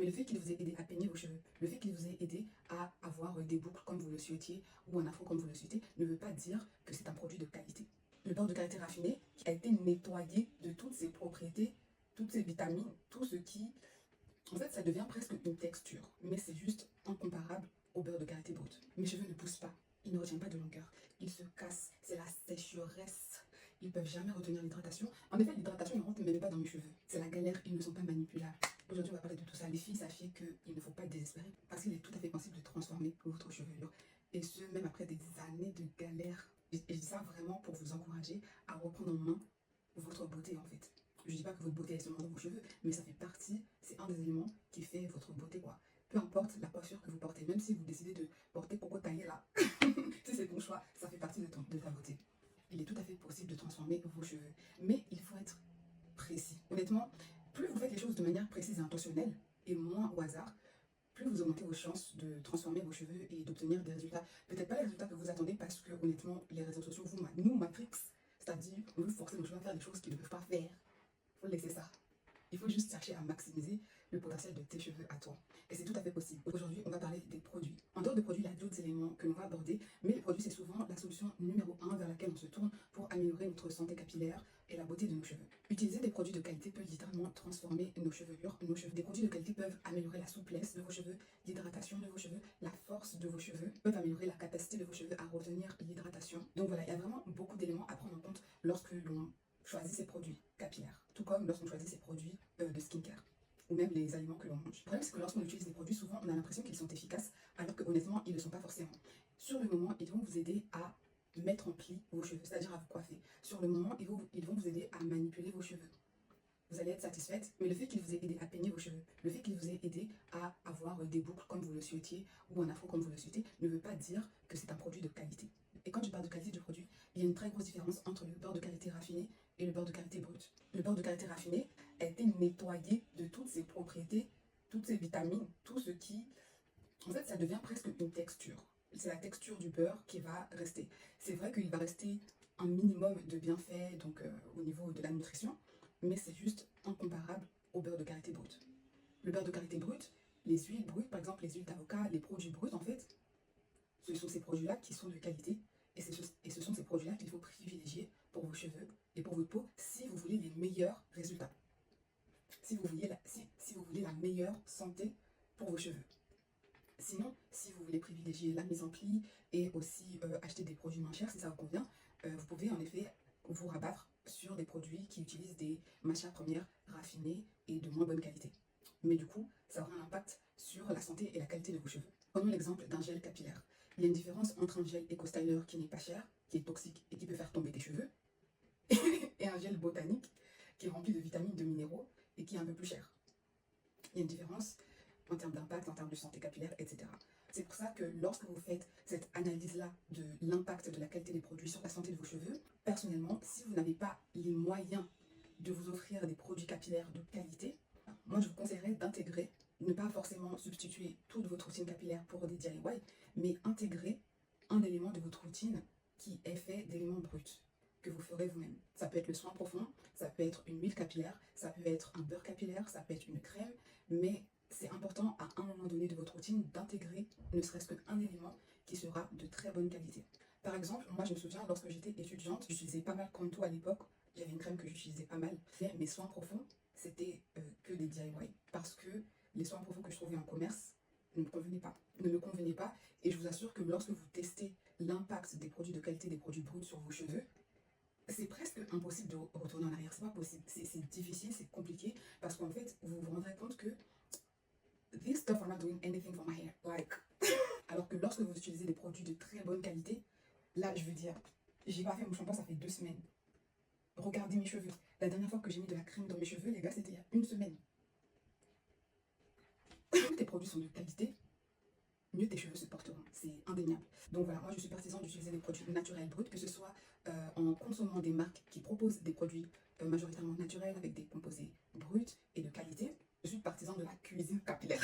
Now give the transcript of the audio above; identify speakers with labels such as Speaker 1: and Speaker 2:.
Speaker 1: Mais le fait qu'il vous ait aidé à peigner vos cheveux, le fait qu'il vous ait aidé à avoir des boucles comme vous le souhaitiez ou un afro comme vous le souhaitez, ne veut pas dire que c'est un produit de qualité. Le beurre de karité raffiné a été nettoyé de toutes ses propriétés, toutes ses vitamines, tout ce qui... En fait, ça devient presque une texture, mais c'est juste incomparable au beurre de karité brut. Mes cheveux ne poussent pas, ils ne retiennent pas de longueur, ils se cassent, c'est la sécheresse. Ils ne peuvent jamais retenir l'hydratation. En effet, l'hydratation ne rentre même pas dans mes cheveux. C'est la galère, ils ne sont pas manipulables. Aujourd'hui, on va parler de tout ça. Les filles, sachez qu'il ne faut pas désespérer parce qu'il est tout à fait possible de transformer votre chevelure. Et ce, même après des années de galère. Et je dis ça vraiment pour vous encourager à reprendre en main votre beauté, en fait. Je ne dis pas que votre beauté est seulement dans vos cheveux, mais ça fait partie, c'est un des éléments qui fait votre beauté, quoi. Peu importe la coiffure que vous portez, même si vous décidez de porter coco taillé là, si c'est ton choix, ça fait partie de ta beauté. Il est tout à fait possible de transformer vos cheveux, mais il faut être précis. Honnêtement, plus vous faites les choses de manière précise et intentionnelle, et moins au hasard, plus vous augmentez vos chances de transformer vos cheveux et d'obtenir des résultats. Peut-être pas les résultats que vous attendez parce que honnêtement, les réseaux sociaux nous matrixent. C'est-à-dire, on veut forcer nos cheveux à faire des choses qu'ils ne peuvent pas faire. Il faut laisser ça. Il faut juste chercher à maximiser le potentiel de tes cheveux à toi. Et c'est tout à fait possible. Aujourd'hui, on va parler des produits. En dehors de produits, il y a d'autres éléments que l'on va aborder, mais les produits, c'est souvent la solution numéro 1 vers laquelle on se tourne pour améliorer notre santé capillaire et la beauté de nos cheveux. Utiliser des produits de qualité peut littéralement transformer nos chevelures, nos cheveux. Des produits de qualité peuvent améliorer la souplesse de vos cheveux, l'hydratation de vos cheveux, la force de vos cheveux, peuvent améliorer la capacité de vos cheveux à retenir l'hydratation. Donc voilà, il y a vraiment beaucoup d'éléments à prendre en compte lorsque l'on choisit ses produits capillaires, tout comme lorsqu'on choisit ses produits de skincare ou même les aliments que l'on mange. Le problème, c'est que lorsqu'on utilise des produits, souvent on a l'impression qu'ils sont efficaces, alors que honnêtement, ils ne le sont pas forcément. Sur le moment, ils vont vous aider à mettre en pli vos cheveux, c'est-à-dire à vous coiffer. Sur le moment, ils vont vous aider à manipuler vos cheveux. Vous allez être satisfaite, mais le fait qu'il vous ait aidé à peigner vos cheveux, le fait qu'il vous ait aidé à avoir des boucles comme vous le souhaitiez ou un afro comme vous le souhaitez, ne veut pas dire que c'est un produit de qualité. Et quand je parle de qualité du produit, il y a une très grosse différence entre le beurre de karité raffiné et le beurre de karité brut. Le beurre de karité raffiné a été nettoyé de toutes ses propriétés, toutes ses vitamines, tout ce qui... En fait, ça devient presque une texture. C'est la texture du beurre qui va rester. C'est vrai qu'il va rester un minimum de bienfaits donc, au niveau de la nutrition, mais c'est juste incomparable au beurre de karité brut. Le beurre de karité brut, les huiles brutes, par exemple les huiles d'avocat, les produits bruts en fait, ce sont ces produits-là qui sont de qualité et ce sont ces produits-là qu'il faut privilégier pour vos cheveux et pour votre peau si vous voulez les meilleurs résultats. Si vous voulez la meilleure santé pour vos cheveux. Sinon, si vous voulez privilégier la mise en pli et aussi acheter des produits moins chers, si ça vous convient, vous pouvez en effet vous rabattre sur des produits qui utilisent des matières premières raffinées et de moins bonne qualité. Mais du coup, ça aura un impact sur la santé et la qualité de vos cheveux. Prenons l'exemple d'un gel capillaire. Il y a une différence entre un gel éco-styler qui n'est pas cher, qui est toxique et qui peut faire tomber tes cheveux, et un gel botanique qui est rempli de vitamines, de minéraux et qui est un peu plus cher. Il y a une différence en termes d'impact, en termes de santé capillaire, etc. C'est pour ça que lorsque vous faites cette analyse-là de l'impact de la qualité des produits sur la santé de vos cheveux, personnellement, si vous n'avez pas les moyens de vous offrir des produits capillaires de qualité, moi je vous conseillerais d'intégrer, ne pas forcément substituer toute votre routine capillaire pour des DIY, mais intégrer un élément de votre routine qui est fait d'éléments bruts que vous ferez vous-même. Ça peut être le soin profond, ça peut être une huile capillaire, ça peut être un beurre capillaire, ça peut être une crème, mais c'est important à un moment donné de votre routine d'intégrer ne serait-ce qu'un élément qui sera de très bonne qualité. Par exemple, moi je me souviens lorsque j'étais étudiante, j'utilisais pas mal Kanto à l'époque, j'avais une crème que j'utilisais pas mal, mais mes soins profonds c'était que des DIY parce que les soins profonds que je trouvais en commerce ne me convenaient pas et je vous assure que lorsque vous testez l'impact des produits de qualité, des produits bruts sur vos cheveux, c'est presque impossible de retourner en arrière, c'est pas possible, c'est difficile, c'est compliqué parce qu'en fait vous vous rendrez compte que these stuff are not doing anything for my hair, like. Alors que lorsque vous utilisez des produits de très bonne qualité, là je veux dire, j'ai pas fait mon shampoing, ça fait 2 semaines. Regardez mes cheveux. La dernière fois que j'ai mis de la crème dans mes cheveux, les gars, c'était il y a 1 semaine. Plus tes produits sont de qualité, mieux tes cheveux se porteront. C'est indéniable. Donc voilà, moi je suis partisan d'utiliser des produits naturels bruts, que ce soit en consommant des marques qui proposent des produits majoritairement naturels avec des composés bruts et de qualité. Je suis partisan de la cuisine capillaire.